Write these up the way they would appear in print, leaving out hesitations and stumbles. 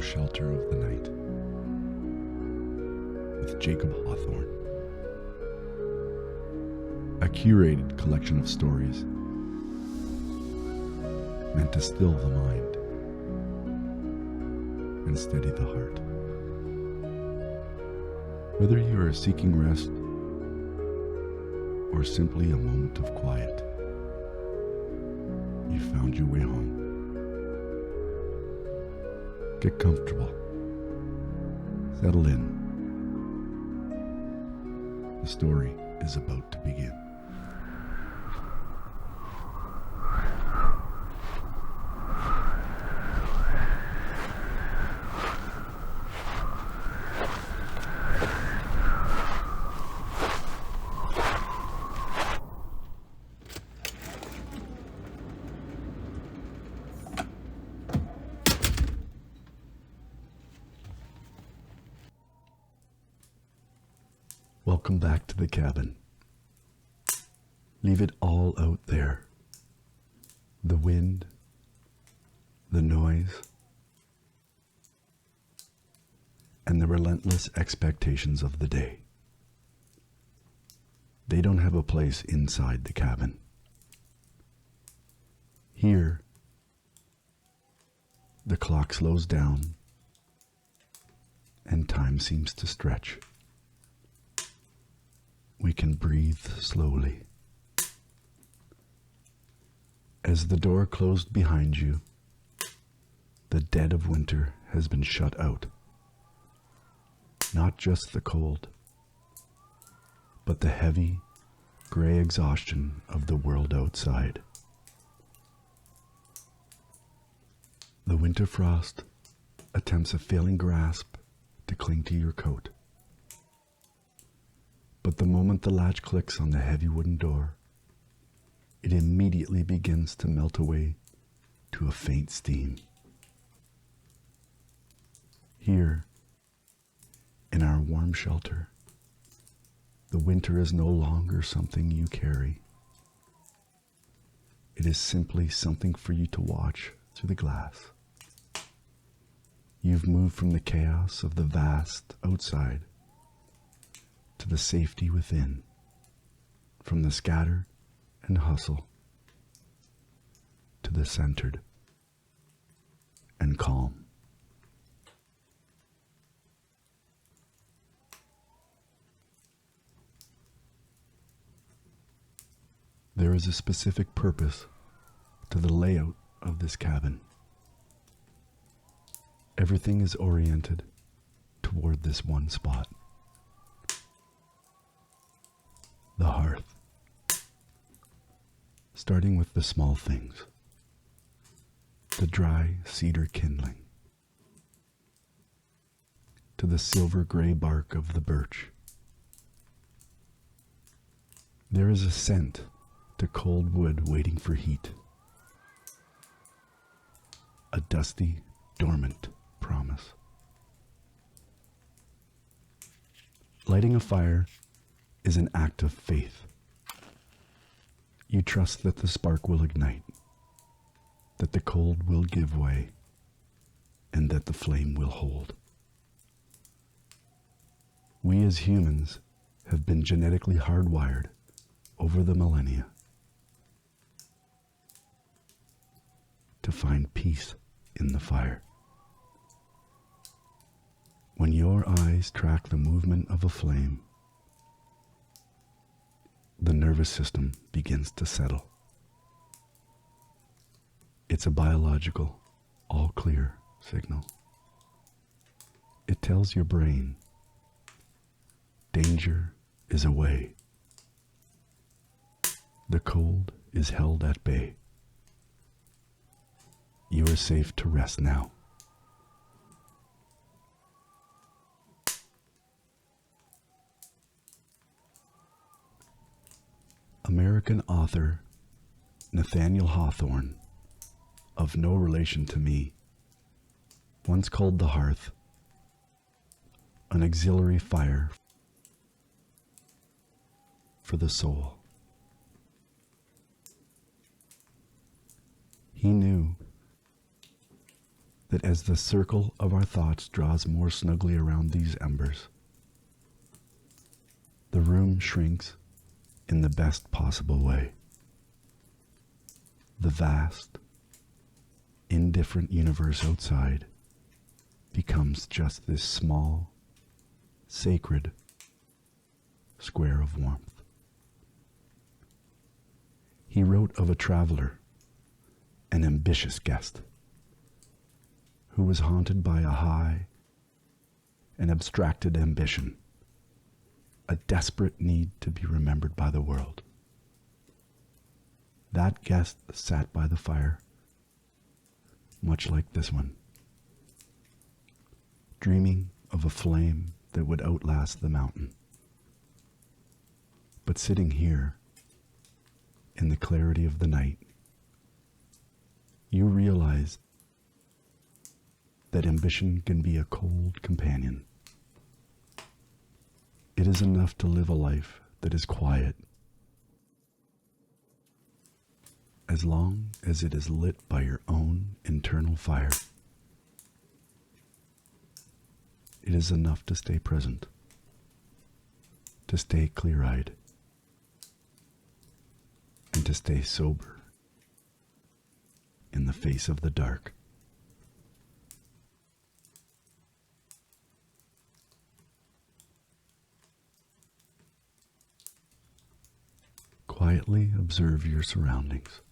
shelter of the night with Jacob Hawthorne. A curated collection of stories meant to still the mind and steady the heart. Whether you are seeking rest or simply a moment of quiet, you found your way home. Get comfortable. Settle in. The story is about to begin. Welcome back to the cabin. Leave it all out there. The wind, the noise, and the relentless expectations of the day. They don't have a place inside the cabin. Here, the clock slows down and time seems to stretch. We can breathe slowly. As the door closed behind you, the dead of winter has been shut out. Not just the cold, but the heavy, gray exhaustion of the world outside. The winter frost attempts a failing grasp to cling to your coat. But the moment the latch clicks on the heavy wooden door, it immediately begins to melt away to a faint steam. Here, in our warm shelter, the winter is no longer something you carry. It is simply something for you to watch through the glass. You've moved from the chaos of the vast outside to the safety within, from the scatter and hustle to the centered and calm. There is a specific purpose to the layout of this cabin. Everything is oriented toward this one spot. The hearth. Starting with the small things. The dry cedar kindling. To the silver gray bark of the birch. There is a scent to cold wood waiting for heat. A dusty, dormant promise. Lighting a fire is an act of faith. You trust that the spark will ignite, that the cold will give way, and that the flame will hold. We as humans have been genetically hardwired over the millennia to find peace in the fire. When your eyes track the movement of a flame, the nervous system begins to settle. It's a biological, all clear signal. It tells your brain, danger is away. The cold is held at bay. You are safe to rest now. American author Nathaniel Hawthorne, of no relation to me, once called the hearth an auxiliary fire for the soul. He knew that as the circle of our thoughts draws more snugly around these embers, the room shrinks in the best possible way. The vast, indifferent universe outside becomes just this small, sacred square of warmth. He wrote of a traveler, an ambitious guest, who was haunted by a high and abstracted ambition, a desperate need to be remembered by the world. That guest sat by the fire, much like this one, dreaming of a flame that would outlast the mountain. But sitting here, in the clarity of the night, you realize that ambition can be a cold companion. It is enough to live a life that is quiet, as long as it is lit by your own internal fire. It is enough to stay present, to stay clear-eyed, and to stay sober in the face of the dark. Quietly observe your surroundings.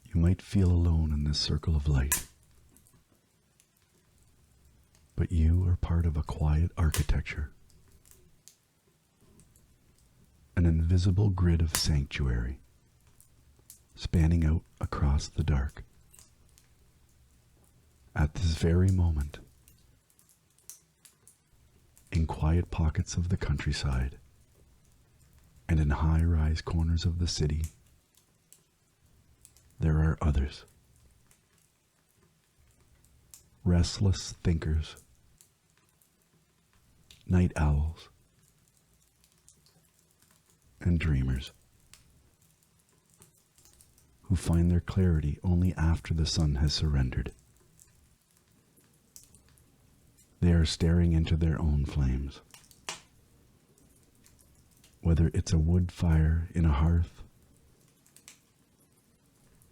You might feel alone in this circle of light, but you are part of a quiet architecture, an invisible grid of sanctuary spanning out across the dark. At this very moment, in quiet pockets of the countryside and in high-rise corners of the city, there are others, restless thinkers, night owls, and dreamers who find their clarity only after the sun has surrendered. They are staring into their own flames. Whether it's a wood fire in a hearth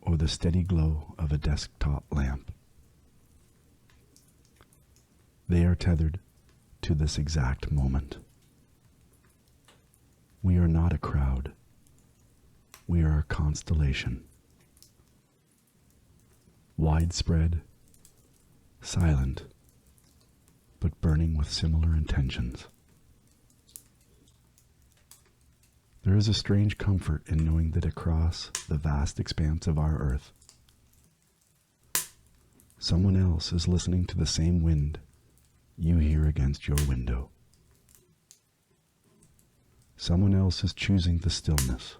or the steady glow of a desktop lamp, they are tethered to this exact moment. We are not a crowd. We are a constellation. Widespread, silent, but burning with similar intentions. There is a strange comfort in knowing that across the vast expanse of our earth, someone else is listening to the same wind you hear against your window. Someone else is choosing the stillness.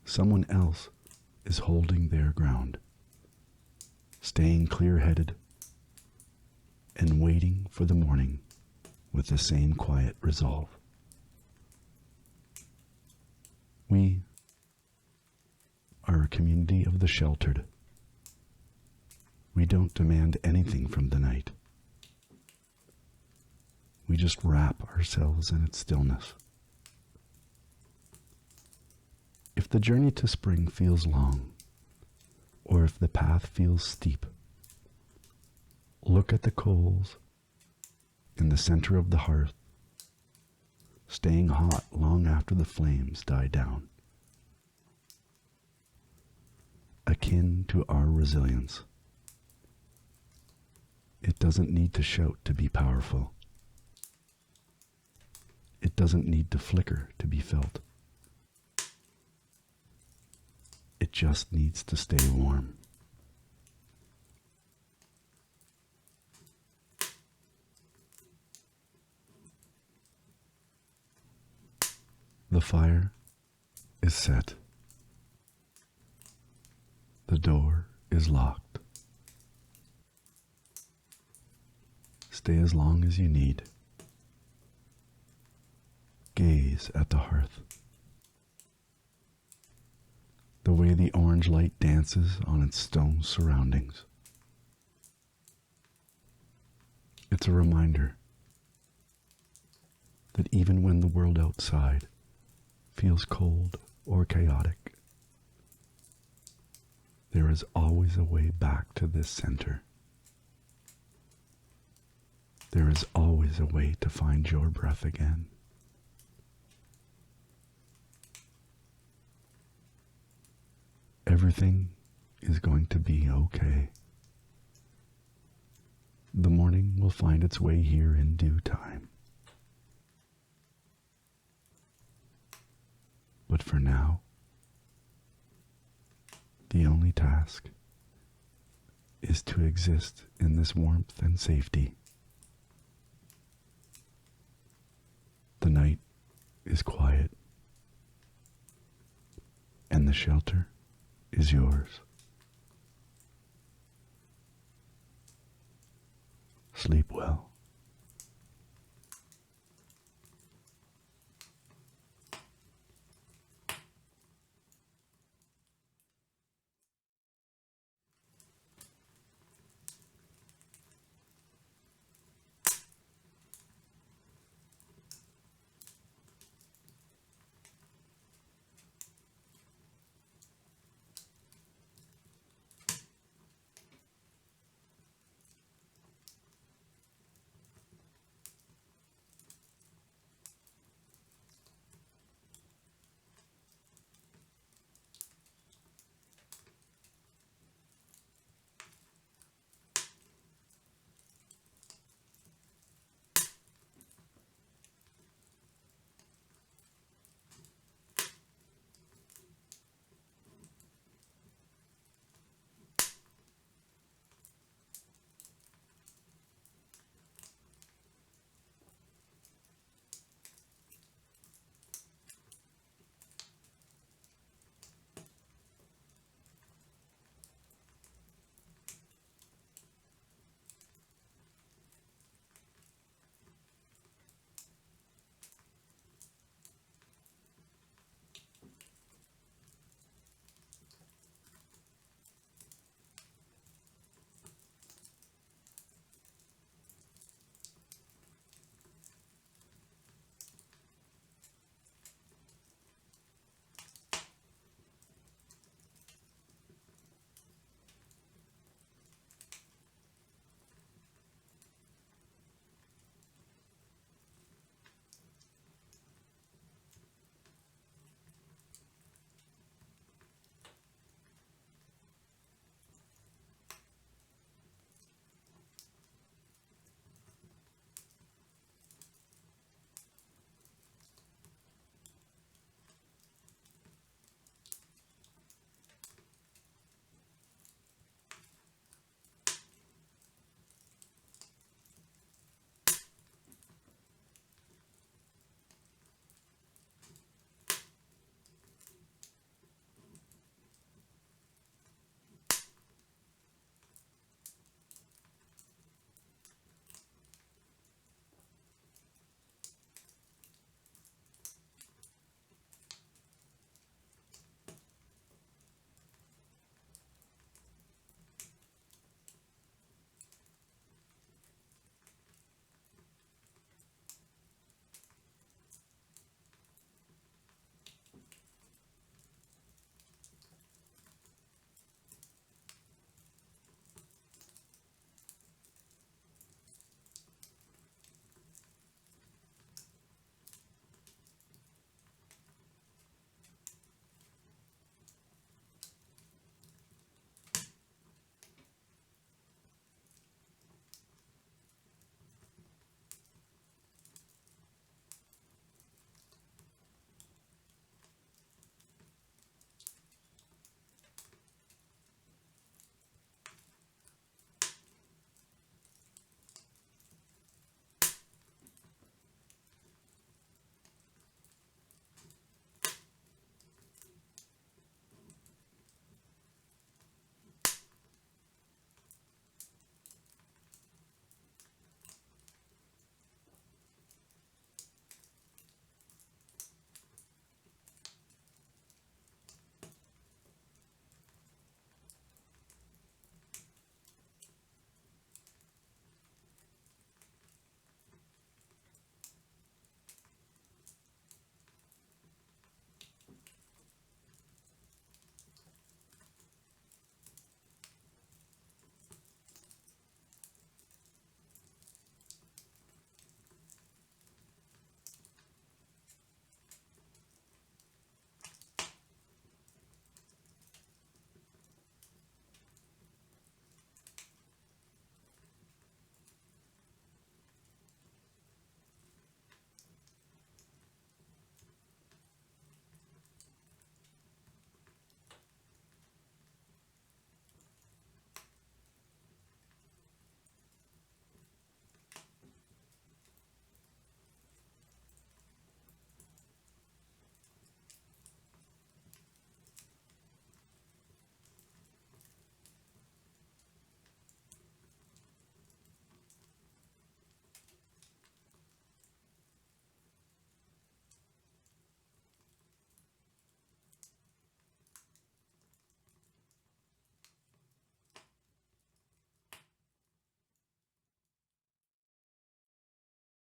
Someone else is holding their ground, staying clear-headed and waiting for the morning with the same quiet resolve. We are a community of the sheltered. We don't demand anything from the night. We just wrap ourselves in its stillness. If the journey to spring feels long, or if the path feels steep, look at the coals in the center of the hearth, staying hot long after the flames die down. Akin to our resilience. It doesn't need to shout to be powerful. It doesn't need to flicker to be felt. It just needs to stay warm. The fire is set. The door is locked. Stay as long as you need. Gaze at the hearth. The way the orange orange light dances on its stone surroundings. It's a reminder that even when the world outside feels cold or chaotic, there is always a way back to this center. There is always a way to find your breath again. Everything is going to be okay. The morning will find its way here in due time. But for now, the only task is to exist in this warmth and safety. The night is quiet, and the shelter is yours. Sleep well.